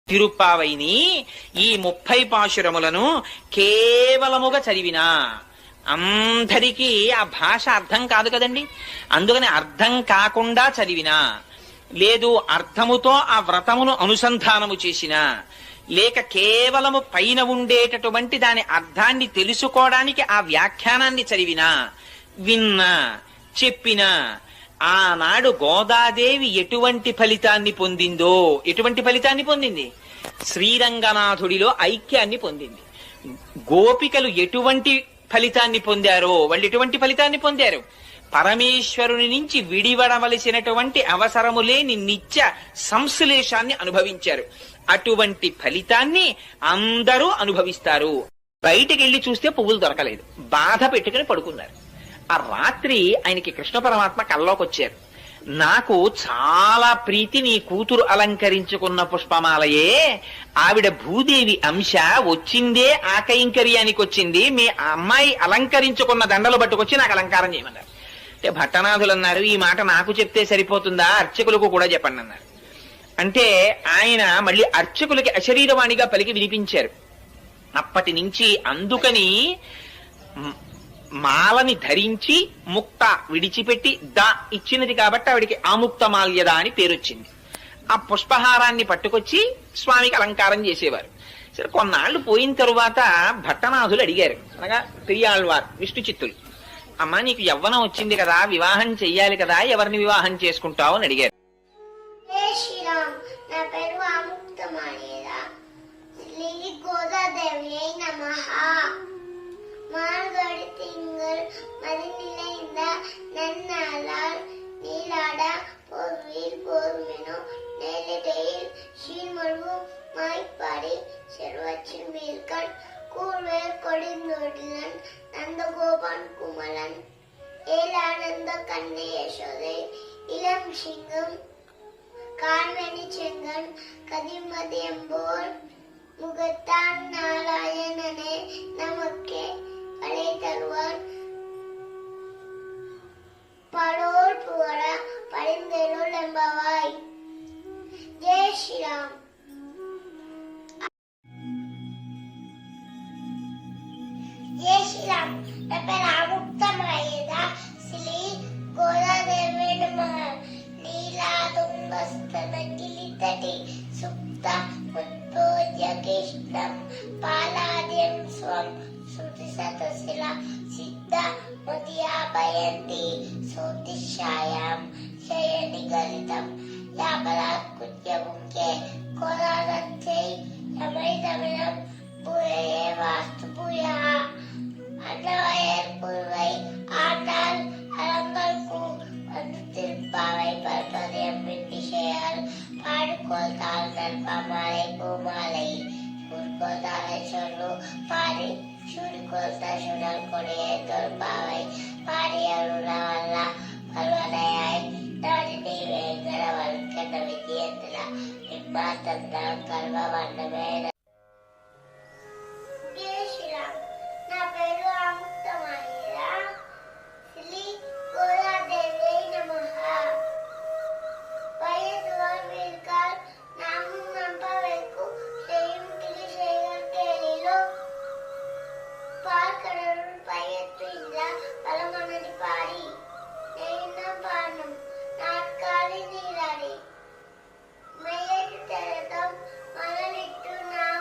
తిరుప్పావైని ఈ 30 పాశురములను కేవలముగా చదివినా అందరికీ ఆ భాష అర్థం కాదు కదండి. అందుకని అర్థం కాకుండా చదివినా, లేదు అర్థముతో ఆ వ్రతమును అనుసంధానము చేసినా, లేక కేవలము పైన ఉండేటటువంటి దాని అర్థాన్ని తెలుసుకోవడానికి ఆ వ్యాఖ్యానాన్ని చదివినా, విన్నా, చెప్పినా, ఆనాడు గోదాదేవి ఎటువంటి ఫలితాన్ని పొందిందో, ఎటువంటి ఫలితాన్ని పొందింది? శ్రీరంగనాథుడిలో ఐక్యాన్ని పొందింది. గోపికలు ఎటువంటి ఫలితాన్ని పొందారో వాళ్ళు ఎటువంటి ఫలితాన్ని పొందారు? పరమేశ్వరుని నుంచి విడివడవలసినటువంటి అవసరము లేని నిత్య సంశ్లేషాన్ని అనుభవించారు. అటువంటి ఫలితాన్ని అందరూ అనుభవిస్తారు. బయటికి వెళ్లి చూస్తే పువ్వులు దొరకలేదు, బాధ పెట్టుకుని పడుకున్నారు. ఆ రాత్రి ఆయనకి కృష్ణ పరమాత్మ కల్లోకి వచ్చారు. నాకు చాలా ప్రీతి నీ కూతురు అలంకరించుకున్న పుష్పమాలయే, ఆవిడ భూదేవి అంశ వచ్చిందే ఆ కైంకర్యానికి వచ్చింది, మీ అమ్మాయి అలంకరించుకున్న దండలు పట్టుకొచ్చి నాకు అలంకారం చేయమన్నారు. అంటే భట్టనాథులు అన్నారు, ఈ మాట నాకు చెప్తే సరిపోతుందా, అర్చకులకు కూడా చెప్పండి అన్నారు. అంటే ఆయన మళ్ళీ అర్చకులకి అశరీరవాణిగా పలికి వినిపించారు. అప్పటి నుంచి అందుకని మాలని ధరించి ముక్త విడిచిపెట్టి దా ఇచ్చినది కాబట్టి ఆవిడికి ఆముక్త మాల్యద అని పేరొచ్చింది. ఆ పుష్పహారాన్ని పట్టుకొచ్చి స్వామికి అలంకారం చేసేవారు. సరే, కొన్నాళ్లు పోయిన తరువాత భట్టనాథులు అడిగారు, అనగా పెరియాళ్వార్ విష్ణు చిత్తులు, అమ్మా నీకు యవ్వనం వచ్చింది కదా, వివాహం చెయ్యాలి కదా, ఎవరిని వివాహం చేసుకుంటావు అని అడిగారు. மார்கழி திங்கள் மதி நிலைந்த நன்னாளால் நீலாட போர்வீர் போர்மெனோ நேரிடையில் சீர்மழுவும் மாய்ப்பாடி செல்வச்சின் வீர்கண் கூர்வேர் கொடிநொடிலன் நந்தகோபான் குமலன் ஏலானந்த கண்ணே யசோதை இளம் சிங்கம் கால்வெனி செங்கன் கதிமதியம்போல் முகத்தான் நாராயணனே நமக்கே படை தருவான் படோல் புகழ பரிந்தெருள் என்பவாய். ஜெய் ஸ்ரீராம். ஜெய் ஸ்ரீராம். నా పేరు ఆముక్తమాయేద శ్రీ గోదాదేవి నమః. నీలాతుంగస్తన గిలితటి సుప్త ఉద్భోజ్యకిష్టం పాలాద్యం స్వం శృతి సతశిల సిద్ధ ముదియాభయంతి శోతిషాయాం శయని గలితం యాబలాత్కుత్యముఖ్యే కోరాలచ్చై యమైదమినం పూయే వాస్తు పూయా அன்னவயர் புல்வை ஆனால் அலங்கல்கு வந்து திருப்பாவை பற்பதயம் விட்டிசையால் பாடுகோள் தாள் நல்பமாலை பூமாலை சூர்கோள் தாளை சொல்லு பாடி சூரிகோள் சுடல் கொடியை தொல்பாவை பாடி அருளவல்ல பல்வனையாய் நாடினை வேங்கட வல்கண்ட வித்தியந்திர நிம்மாத்தந்தால் கல்வ வண்ணமே. నా పేరు ఆముక్తమాయేద శ్రీ గోదాదేవి నమః. வயதுவார் வீர்கால் நாமும் நம்பவைக்கு செய்யும் கிளி செய்கள் கேளிலோ பார்க்கடலுள் பயத்து இல்ல பலமனதி பாடி நெய்ன பானம் நாட்காலி நீராடி மையட்டு திறக்கம் மணலிட்டு நாம்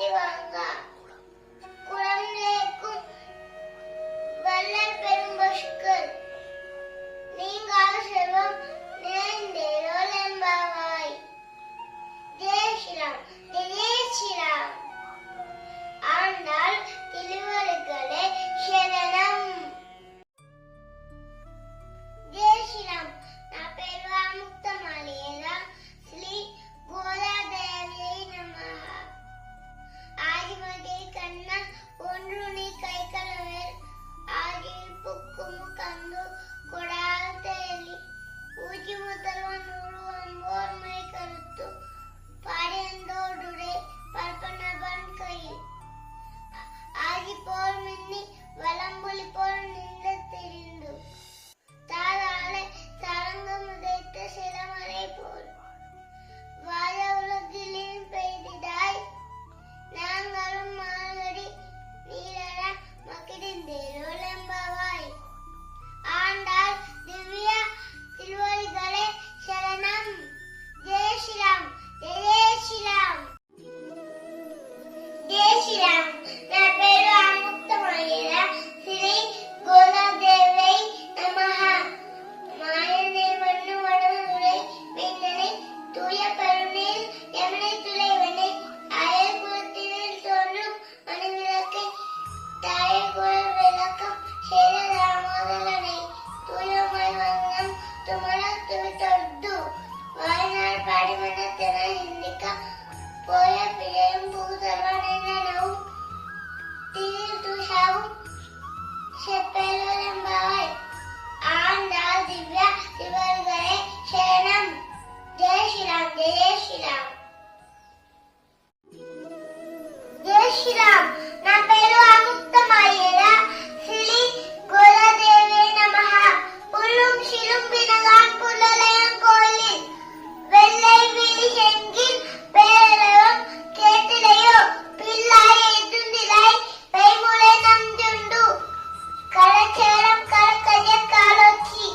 பத்தி வாங்க குழந்தைக்கும் வள்ளல் பெரும் பசுக்கள் நீங்காத செல்வம் நிறைந்தேரோல் என்பாவாய். ஜெய் ஸ்ரீராம் ஜெய் ஸ்ரீராம். ஆண்டாள் திருவருகளே சரணம். ஜெய் ஸ்ரீராம். నా పేరు ఆముక్తమాలియల శ్రీ గోదాదేవియై నమః. ஆதிமதி கண்ண ஒன்று நீ கைகளவேல் ஆகில் புக்குமு கந்து கொடால் தேலி ஊஜி முதல்வன் உருவம்போர்மை கருத்து பாடியந்தோடுரை பற்பனபன் கையில் ஆகி போல் மின்னி வலம்புலி போல் நின்று தெரிந்து தாராளை தரங்கம் உதைத்த சிலமரை போல் வாழ உலகிலின் பெய்திடாய் நாங்களும் மாங்கடி நீரட மகிழ்ந்தேரோல் என்பவாய். ஆண்டாள் திவ்ய திருவடிகளே சரணம். ஜெய் ஸ்ரீராம் ஜெய் ஸ்ரீராம். ஜெய் ஸ்ரீராம். నా పేరు ఆముక్తమాలియల శ్రీ గోదాదేవియై నమః. மாயனை வண்ணு வடமுறை வேந்தனை தூய பெருநீர் யமுனை துளைவனை அயல் குலத்தினில் தோன்றும் மணிவிளக்கை தாயல் குழல் விளக்கம் சேர ராமோதரனை தூயமாய் வண்ணம் துமர துவித்தொட்டு வாய்நாள் பாடிமனத்தின இந்திக்க போய பிழையும் பூதர்வனவும் தீர் துஷாவும் செப்பெல்வெம்பாய். ஆண்டாள் திவ்ய திருவருகளே சரணம். ஜெய் ஸ்ரீராம் ஜெய் ஸ்ரீராம். ஜெய் ஸ்ரீராம். నా పేరు ఆముక్తమాలియల శ్రీ గోదాదేవియై నమః. புல்லும் சிலும்பினகான் புல்லலையம் கோயில் வெள்ளை விழி செங்கில் பேரளவும் கேட்டிலையோ பிள்ளாய் எதுந்திலாய் கைமுறை நஞ்சுண்டு கடச்சேரம் கலக்கஜ காலோச்சி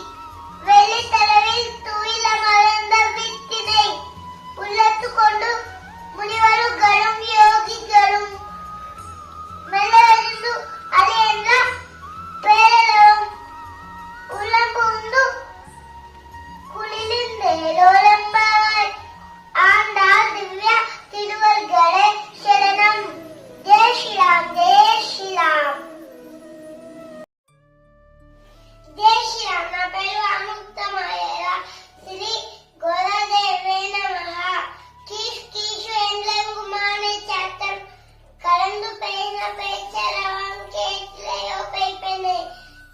வெள்ளி தரவில் தூயில மலர்ந்த வித்தினை உள்ளத்து கொண்டு முனிவருகளும் யோகிகளும் மெல்லறிந்து அலையென்ற பேரளவும் உள்ளம் புகுந்து குளிர்ந்தேரோலெம்பாவாய். ஆண்டாள் திவ்ய திருவருகளே சரணம். ஜெய் ஸ்ரீராம் ஜெய் ஸ்ரீராம். జై శ్రీరామ్. నా పేరు ఆముక్తమాలియల శ్రీ గోదాదేవియై నమః. కీష్ కీషు ఎండ్లెంగు మానే చాత్తం కలందు పేన పేచరవం కేట్లయో పైపెనే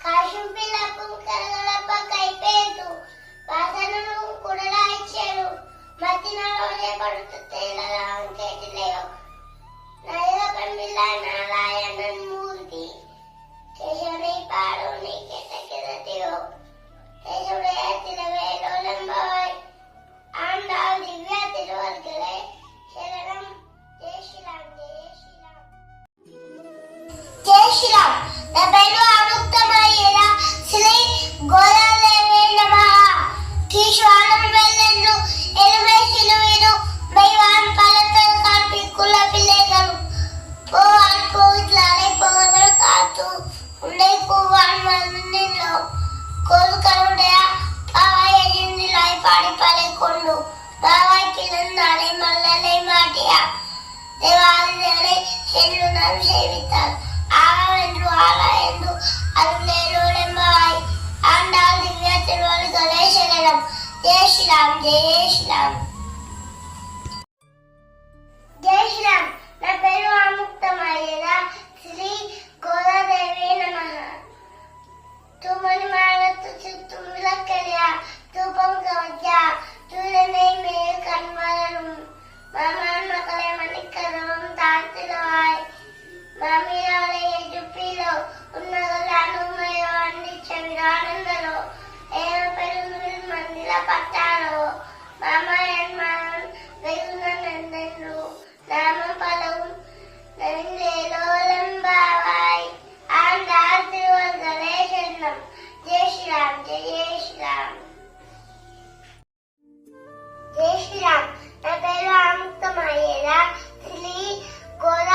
కాశుం పిలపుం కరగలప కైపేదు వాసనను కుడలాయిచెరు మతినలోనే పడుతు తేలరాం కేట్లయో నయల పండిల నారాయణన్ మూర్తి కేశవனை பாடோனை கேட்ட கிரதியோ கேசவுடைய திருவேலோலம்பாய். ஆண்டாள் திவ்ய திருவருகளே சரணம். ஜெய் ஸ்ரீராம் ஜெய் ஸ்ரீராம். ஜெய் ஸ்ரீராம். నా పేరు ఆముక్తమాలియల శ్రీ గోదాదేవియై నమః. కీశ్వాడం వెల్లెన్ను ఎలుమై సిలువిను மெய்வான் பலத்தல் காண்பிக்குள்ள பிள்ளைகளும் போவான் போவிట్లాலை போகவர் காத்து உன்னை கூவான் மண்ணிலோ கோல்களுடைய பாவாய் எழிந்திலாய் பாடிப்பலை கொண்டு பாவாய் கிளந்தானை மல்லலை மாட்டியா தேவாதிகளை செல்லுடன் சேவித்தார் ஆவென்று ஆளா என்று அருளேரோலெம்பாய். ஆண்டாள் திவ்ய திருவருகளே சரணம். ஜெய் ஸ்ரீராம் ஜெய் ஸ்ரீராம். జై శ్రీరామ్. నా పేరు ఆముక్తమాలియల శ్రీ గోదాదేవియై నమః. తూమని మాలత్తు చుట్టం విளக்கெரியா தூபம் கவச்சா சூரியனை மேல் கண்வளரும் மாமன் மக்களை மணிக்கதவும் தாழ்த்திடுவாய். மாமியாரை எஜுப்பிலோ உன்னகள் அனுமையோ அண்டிச்சவிரானந்தரோ ஏன பெருந்தில் மந்திர பட்டாரோ மாமா என் மகன் வெகுனன் என்றென்று நாமம் பலவும் நெருங்கேலோலம்பாவாய். ஆண்டாள் திருவருகளே சரணம். ஜெய் ஸ்ரீராம் ஜெய் ஸ்ரீராம். ஜெய் ஸ்ரீராம். నా పేరు ఆముక్తమాలియల శ్రీ గోదా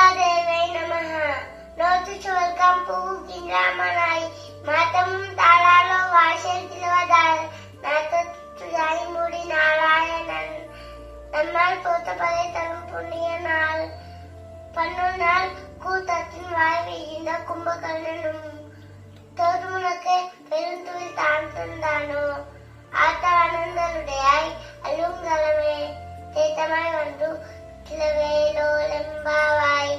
பன்னொன்னால் கூட்டத்தின் வாய் வீழ்ந்த கும்பகர்ணனும் தோதுமுனக்கு பெருந்துவில் தான் தந்தானோ ஆத்தவனந்தருடையாய் அல்லுங்கலமே தேத்தமாய் வந்து திலவேலோலெம்பாவாய்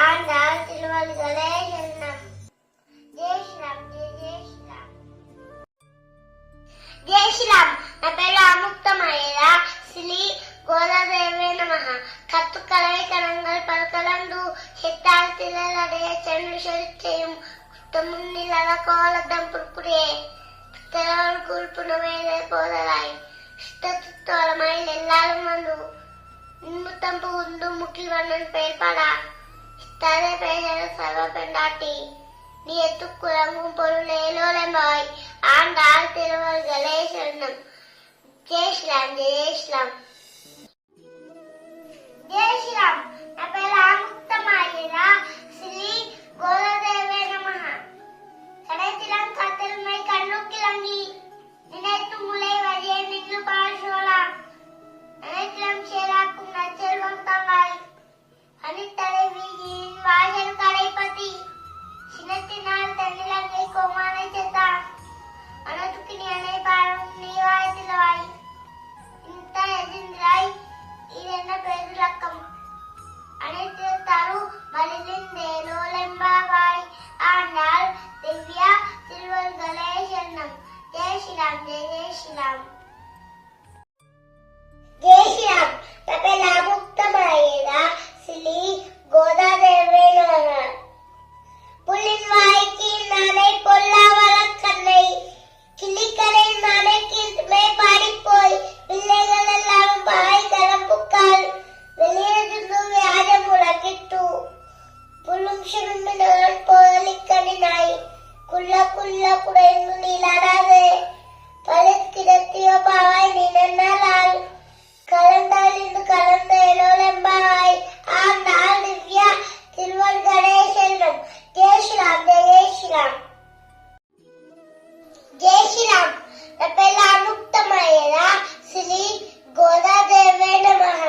ஆண்டாள் திருவள்களே எண்ணம். ஜெய் ஸ்ரீராம், ஜெய் ஸ்ரீராம். ஜெய் ஸ்ரீராம். నా పేరు అముక్తమయ్యేద శ్రీ గోదాదేవే నమః. கத்துக்கலை கணங்கள் பல்கலந்து ஹெத்தால் திலடைய சென்று செலுத்தையும் குட்டமுன்னிலத கோலதம் புற்குடியே பித்தளவன் கூழ்ப்புணவேலே போதலாய் இஷ்டத்துத்தோளமாயில் எல்லாரும் வந்து இன்புத்தம் புகுந்து முக்கில் வண்ணன் பெயர்படா இத்தாதே பேச சர்வ பெண்டாட்டி நீ எத்துக்குழங்கும் பொருள் ஏலோலம்பாய் ஆண்டாள் திருவள்களே சரணம். ஜெய் ஸ்ரீராம், ஜெய் ஸ்ரீராம். జై శ్రీరామ్. నా పేరు ఆముక్తమాయేద శ్రీ గోదాదేవే నమః. கடைத்திலம் காத்திருமை கண்ணுக்கிலங்கி நினைத்து முளை வழியே நின்று பாழ்சோலாம் நினைத்திலம் சேராக்கும் நச்செல்வம் தங்காய் அணித்தலை வீதியின் வாசல் கடைப்பதி சினத்தினால் தன்னிலங்கை கோமானை செத்தான் அனதுக்கு நீ அணை பாழும் நீவாய் திலவாய் ఇంత ఎదింద్రాయ్ ఇదెన్న పేరులక్కం அனைத்து தரு மலிந்தேலோலெம்பாவாய் ஆண்டாள் திவ்ய திருவள்களே சரணம். ஜெய் ஸ்ரீராம், ஜெய் ஸ்ரீராம். ஜெய் ஸ்ரீராம். నా పేరు అముక్తమయ్యేద శ్రీ గోదాదేవే నమః. புலின் வாய்க்கு நானே பொல்லாவல கண்ணை கிளிக்கடை நானே கீழ்த்துமே பாடிப்போய் பிள்ளைகள் எல்லாம் பாய் கலப்புக்கால் வெளியிருந்து வியாஜ முழக்கிட்டு புல்லும் சிறுமினர்கள் போதலிக்கணினாய் குள்ள குள்ள குடைந்து நீளாடாதே பழுக்கிடத்தியோ பாவாய் நீ நன்னாள் கலந்தாலிருந்து கலந்த எலோலெம்பாவாய் ஆண்டாள் திவ்யா திருவள்களே சரணம். ஜெய் ஸ்ரீராம், ஜெய் ஸ்ரீராம். జై శ్రీరామ్. నా పేరు అముక్తమయ్యేద శ్రీ గోదాదేవే నమః.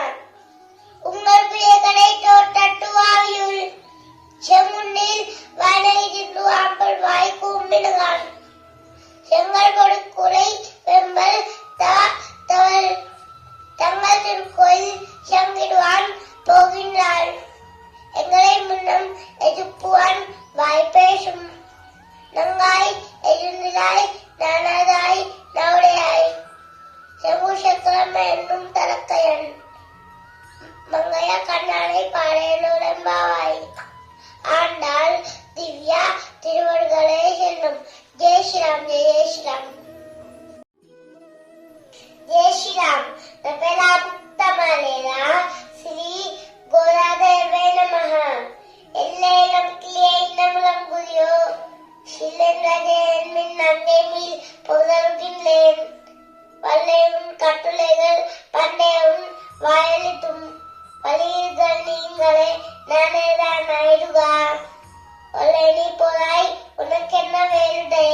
உங்கள் பிள்ளைகளை தோட்டட்டு வாவியுள் செம்முன்னில் வானலிருந்து ஆம்பல் வாய் கூம்பிடுகான் செங்கல் கொடுக்குறை வெம்பல் தவள் தங்கள் திருக்கோயில் செங்கிடுவான் போகின்றாள் எங்களை முன்னம் எதிர்ப்புவான் வாய் பேசும் நங்காய் எதிர்ந்தாய் நானாதாய் நவுடையாய் செங்குசக்கரம் என்னும் தலக்கையன் மங்கைய கண்ணானை பாடையலோலெம்பாவாய் ஆண்டாள் திவ்யா திருவள்களே சரணம். ஜெய் ஸ்ரீராம், ஜெய் ஸ்ரீராம். ஜெய் ஸ்ரீராம். నా పేరు అముక్తమయ్యేద శ్రీ గోదాదేవే నమః. எல்லேலம் கிளியே இன்னமுலம் குதியோ சில்லென்றேன் மின் நன்மையில் பொதல்கின்றேன் வல்லையும் கட்டுளைகள் பண்டையும் வாயலிட்டும் வலியுறுதல் நீங்களே நானேதான் ஆயிடுகா ஒல்லை நீ போதாய் உனக்கென்ன வேறுடை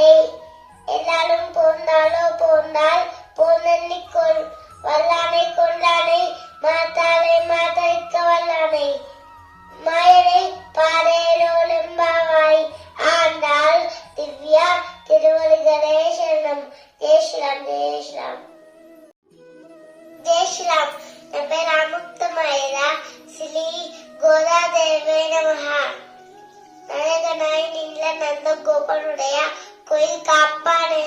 எல்லாரும் போந்தாலோ போந்தால் போந்தென்னிக்கொள் வல்லானை கொண்டானை மாத்தாலை மாத்தரிக்க வல்லானை மாயனை பாடேலோலெம்பாவாய் ஆண்டாள் திவ்யா திருவள்களே சரணம். ஜெய் ஸ்ரீராம், ஜெய் ஸ்ரீராம். ஜெய் ஸ்ரீராம். నా పేరు అముక్తమయ్యేద శ్రీ గోదాదేవే నమః. நரகனாய் நின்ற நந்த கோபனுடைய கோயில் காப்பானே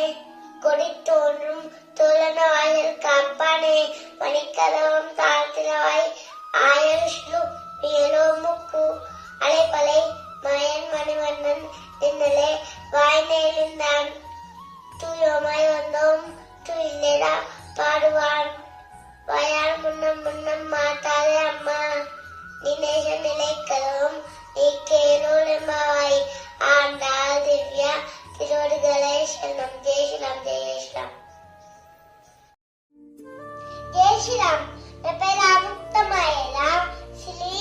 கொடி தோன்றும் தோழன வாயில் காப்பானே மணிக்கதவம் தாழ்த்தினவாய் ஆயுஷ்லு ஏலோ முக்கு அலைப்பலை மயன் மணிவண்ணன் நின்னலே வாய் நேர்ந்தான் தூயோமாய் வந்தோம் துயில்லடா பாடுவான் வாயால் முன்னம் முன்னம் மாட்டாதே அம்மா நினைஷ நிலைக்கதவும் நீ கேலோலெம்பாவாய் ஆண்டாள் திவ்யா திருவள்களே சரணம். ஜெய் ஸ்ரீராம், ஜெய் ஸ்ரீராம். ஜெய் ஸ்ரீராம். నా పేరు అముక్తమయ్యేద శ్రీ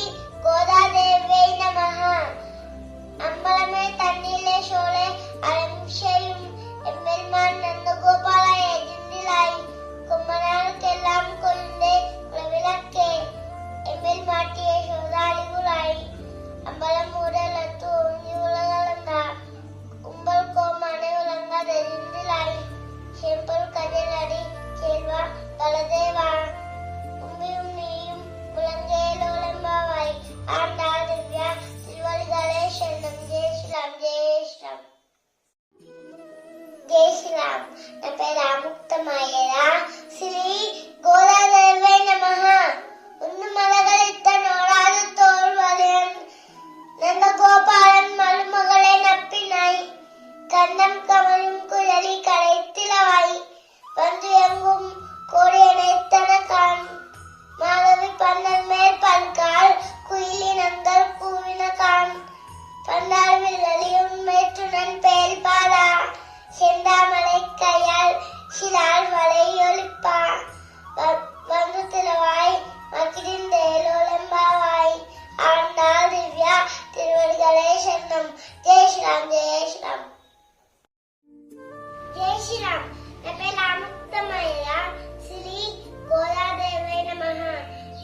பேராமுக்தமாயரா ஸ்ரீ கோதாதேவை நமஹ உன்னு மலகளித்த நோடாது தோல்வலன் நந்த கோபாலன் மருமகளை நப்பினாய் கண்ணம் கமலும் குழலி கடைத்திலவாய் வந்து எங்கும் கோடியனைத்தன கான் மாதவி பன்னல் மேல் பல்கால் குயிலினங்கள் கூவின கான் பன்னார் வில்லலி உண்மை துணன் பேல் பாதா செந்தாமலை கையால் சிலால் வலை ஒலிப்பா வந்து திலவாய் மகிழ்ந்தேலோலம்பாவாய் ஆண்டாள் திவ்யா திருவடிகளே சரணம். ஜெய் ஸ்ரீராம் ஜெய் ஸ்ரீராம் ஜெய் ஸ்ரீராம். నా పేరు రాముక్తమయ్య శ్రీ గోదాదేవై నమః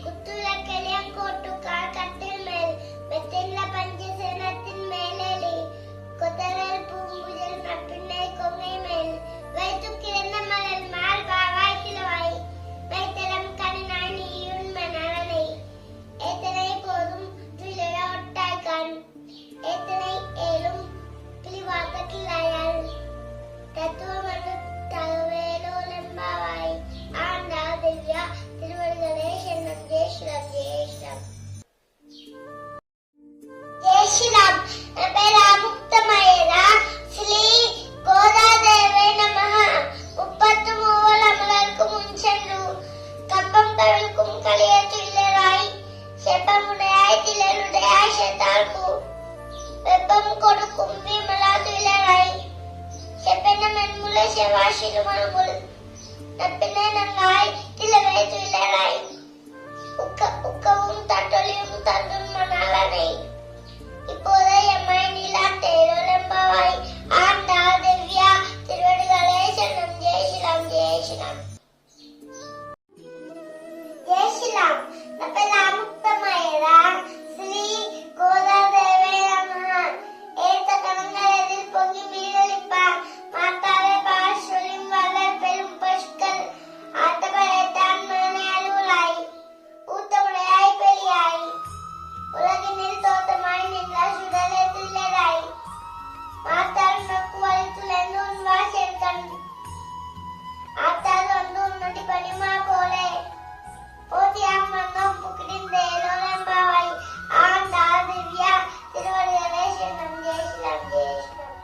குத்துலக்கெளிய கோட்டுக்கால் கட்டில் மேல் மெத்தின்ல பஞ்சசேனத்தின் மேலேறி கொத்தவேல் பூங்குழல் நப்பிண்ணை கொங்கை மேல் வைத்து கிடந்த மலர் மால் பாவாய் கிழவாய் வைத்தலம் கண்ணாய் நீயுன் மணவனை ஏத்தனை போதும் துயிலெழ ஒட்டாய் கண் ஏத்தனை ஏலும் பிளிவாக்க கிளாயால் தத்துவமனு தகவேலோலம்பாவாய் ஆண்டாள் திவ்யா திருவடிகளே சரணம். ஜெய் ஸ்ரீராம் ஜெய் ஸ்ரீராம் ஜெய் ஸ்ரீராம். నా పేరు రాముక్తమయ్య శ్రీ గోదాదేవై నమః முப்பத்து மூவல் அமலர்க்கும் முன்சென்று கம்பம் கவிழ்க்கும் களிய துயிலராய் செப்பமுடையாய் திலருடையாய் செத்தார்க்கு வெப்பம் கொடுக்கும் விமலா துயிலராய் செப்பென மென்முலை செவ்வாசிறு மனமுள் நப்பினை நங்காய் திலவை துயிலராய் உக்கவும் தட்டொலியும் தந்துன் மணாளனை இப்போதை எம்மாய் நீலாட்டேலோலம்பாவாய் ஆண்டாள் திவ்யா திருவடிகளே சரணம். ஜெய் ஸ்ரீராம் ஜெய் ஸ்ரீராம் ஜெய் ஸ்ரீராம். నా పేరు రాముక్తమయ్య శ్రీ గోదాదేవై నమః ஏத்த கணங்களில் பொங்கி மீதொலிப்பா மாத்தாவே பாசொலியும் வல்லர் பெரும் பசுக்கள் ஆட்டப்படைத்தான் மனனை அலுவலாய் ஊத்தமுடையாய் பெரியாய் உலகினில் தோட்டமாய் நின்ற சுடலை துயிலராய் மாத்தால் நோக்கு வலித்துலென்று உன்வா சேர்க்கண் ஆத்தால் வந்து உன்னடி பணிமா போலே போத்தியாம் மன்னம் புக்கிடிந்தேலோலம்பாவாய் ஆண்டாள் திவ்யா திருவடிகளே சரணம். ஜெய் ஸ்ரீராம் ஜெய் ஸ்ரீராம்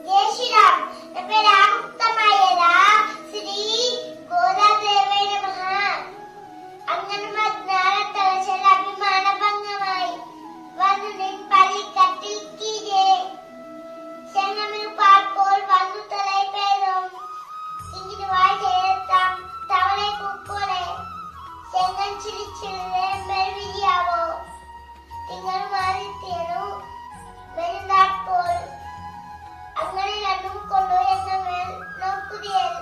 ஜெய் ஸ்ரீராம். నా పేరు రాముక్తమయ్య శ్రీ గోదాదేవై నమః అంగన్మజ్ఞాన తలచల అభిమాన భంగమాய் வந்து நின் பள்ளி கட்டில் கீழே செங்கமிழ் பார்ப்போல் வந்து தலை பேரும் இங்கிட்டு வாய் சேர்த்தாம் தவளை குப்போலே செங்கன் சிரிச்சிலே மெல்வியாவோ திங்கள் மாறி தேரும் மெலிந்தாற்போல் அங்கனை நன்னும் கொண்டு எங்கள் மேல் நோக்குதியல்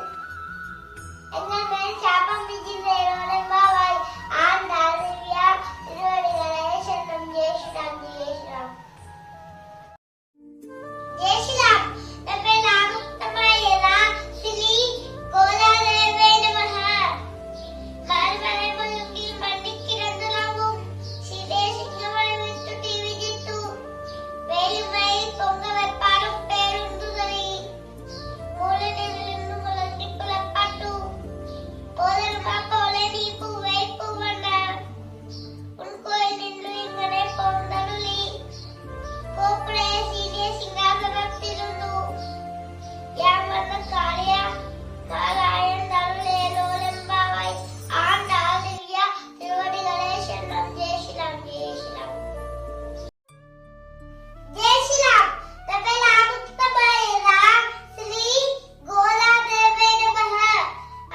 எங்கள் மேல் சாபம் விஜிந்தேலோலம்பாவாய் ஆண்டாள் திவ்யா திருவடிகளே சரணம். ஜெய் ஸ்ரீராம் ஜெய் ஸ்ரீராம் ஜெய் ஸ்ரீராம். నా పేరు రాముక్తమయ్య శ్రీ గోదాదేవై నమః மறுமலை முழுங்கில் மண்டி கிடந்தலாகும் சீதே சிங்கமலை விட்டு டிவி ஜித்து வேலுமை பொங்க வெப்பாரும் பேருந்துதலி மூலனிலிருந்து முழங்கி புலப்பட்டு போதருமா போலே நீ பூவை பூவண்ண உன் கோயில் நின்று இங்கனே போந்தருளி கோப்புடைய சீதே சிங்காசனத்திருந்து யாம் வந்த காளியா காலாயன் தருளேலோலம்பாவாய் ஆண்டாள் திவ்யா திருவடிகளே சரணம். ஜெய் ஸ்ரீராம் ஜெய் ஸ்ரீராம் ஜெய் ஸ்ரீராம். నా పేరు రాముక్తమయ్య శ్రీ గోదాదేవై నమః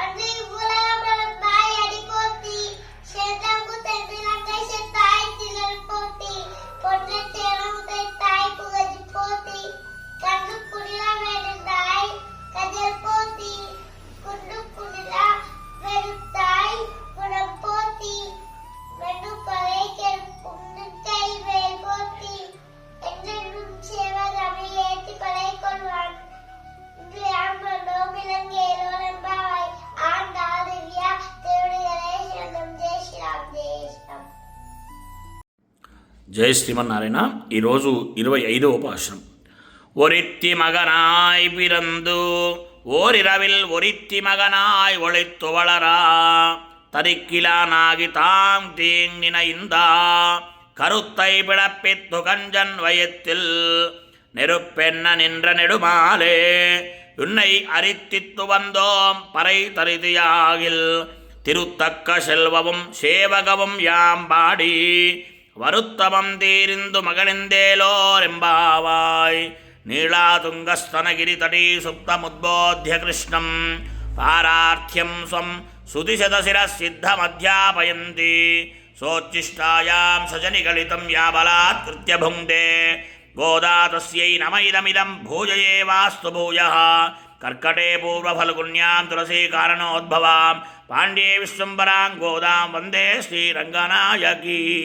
அன்று இவ்வுலகமளந்தாய் அடிபோத்தி செந்தங்கு தென்னிலங்கை செத்தாய் திரள் போத்தி பொன்னை தேனம் உதைத்தாய் புகழ் போத்தி கண்டு குடிலா வேண்டாய் கதிர் போத்தி குண்டு குடிலா வெறுத்தாய் குணம் போத்தி வெண்டு பறை கெடுக்கும் நிற்கை வேல் போத்தி என்றென்றும் சேவகமை ஏற்றி படை கொள்வான் இன்று ஆம்பனோ விலங்கேலோலம்பாவாய் ஆண்டாள் திவ்யா திருவடிகளே சரணம். ஜெய் ஸ்ரீராம் ஜெய் ஸ்ரீராம் జై శ్రీమన్నారాయణ. ఈరోజు 25వ పాశురం. ஒருத்தி மகனாய் பிறந்து ஓரிரவில் ஒருத்தி மகனாய் ஒளித்து வளரா தரிக்கிலானாகி தாம் தீங் நினைந்தா கருத்தை பிளப்பித்து கஞ்சன் வயத்தில் நெருப்பென்ன நின்ற நெடுமாலே உன்னை அரித்தித்து வந்தோம் பறை தரிதியாகில் திருத்தக்க செல்வமும் சேவகமும் யாம் பாடி வருத்தமம் தீரிந்து மகனிந்தேலோரெம்பாவாய் நீளாதுங்கஸ்தனகிரி தடீ சுப்தமுத்போத்ய கிருஷ்ணம் பாரார்த்தியம் ஸ்வம் சுதிசதசிரசித்தமத்யாபயந்தி சோச்சிஷ்டாயாம் சஜனிகலிதம் யாபலாத்கிருத்ய புங்க்தே கோதா தஸ்யை நம இதமிதம் பூஜயே வாஸ்து பூயः கர்க்கடே பூர்வஃபல்குண்யாம் துளசி காரணோத்பவாம் பாண்ட்யே விஸ்வம்பராங் கோதாம் வந்தே ஸ்ரீரங்கநாயகீம்.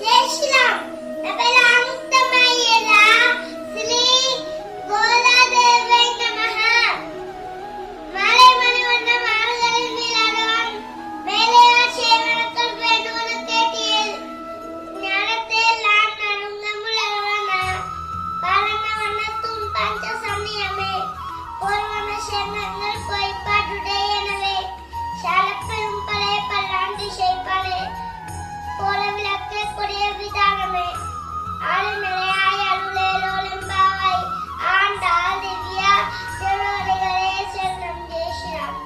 जय श्री राम नमः श्री गोदा देवी नमः माले मणिवण्ण मार्गलिल मिलादवन மேலே சேவனத்தில் வேண்டுவன கேட்டியல் ஞானத்தை நான் நறுங்கமுலவன பாலன வண்ணத்தும் பஞ்ச சன்னியமே போர்வன சேனங்கள் பொய்ப்பாடுடையனவே சாலப்பெரும் பலே பல்லாண்டி செய்பாலே போல விளக்கே கொடிய விதானமே ஆளு நிலையாய் அருளேலோலிம்பாவாய் ஆண்டாள் திவ்யா திருவடிகளே சரணம். ஜெய் ஸ்ரீராம்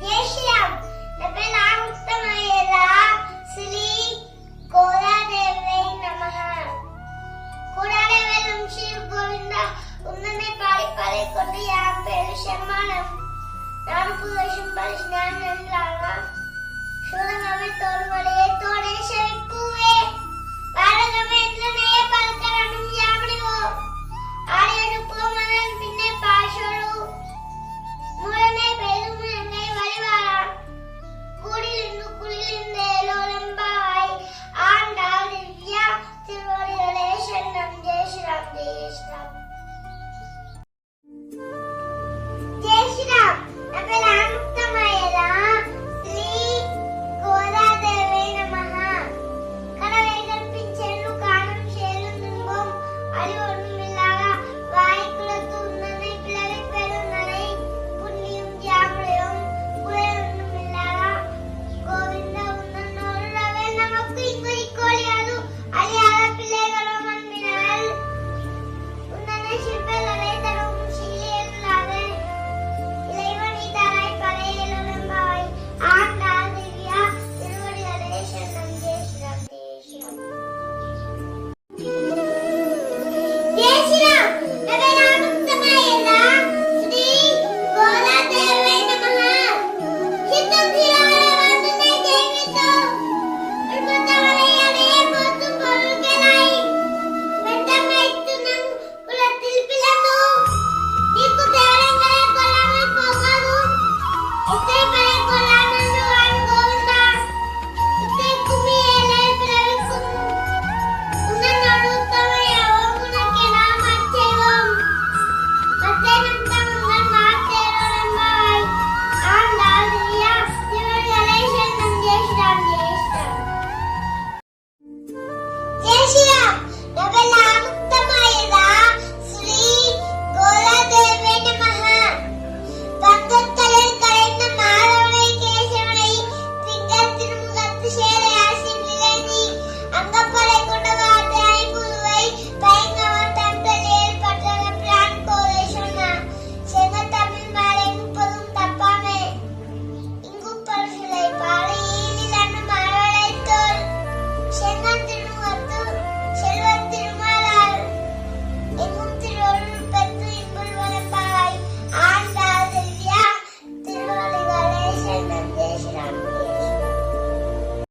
ஜெய் ஸ்ரீராம் நபே நாம் உத்தமயலா ஸ்ரீ கோதா தேவி நமஹ கூடாரே வெல்லும் ஸ்ரீ கோவிந்தா உன்னை பாடி பாடி கொண்டு யாம் பேரு சம்மானம் நான் புதுஷம் பரிஷ்ணான் என்றானா சூலங்கமே தோல்வலையே தோடே செவிப்பூவே பாலகமே என்னனையே பல்கரணும் யாவடிவோ ஆடியடு பூமனன் பின்னே பாஷோடு மூலமே பெருமை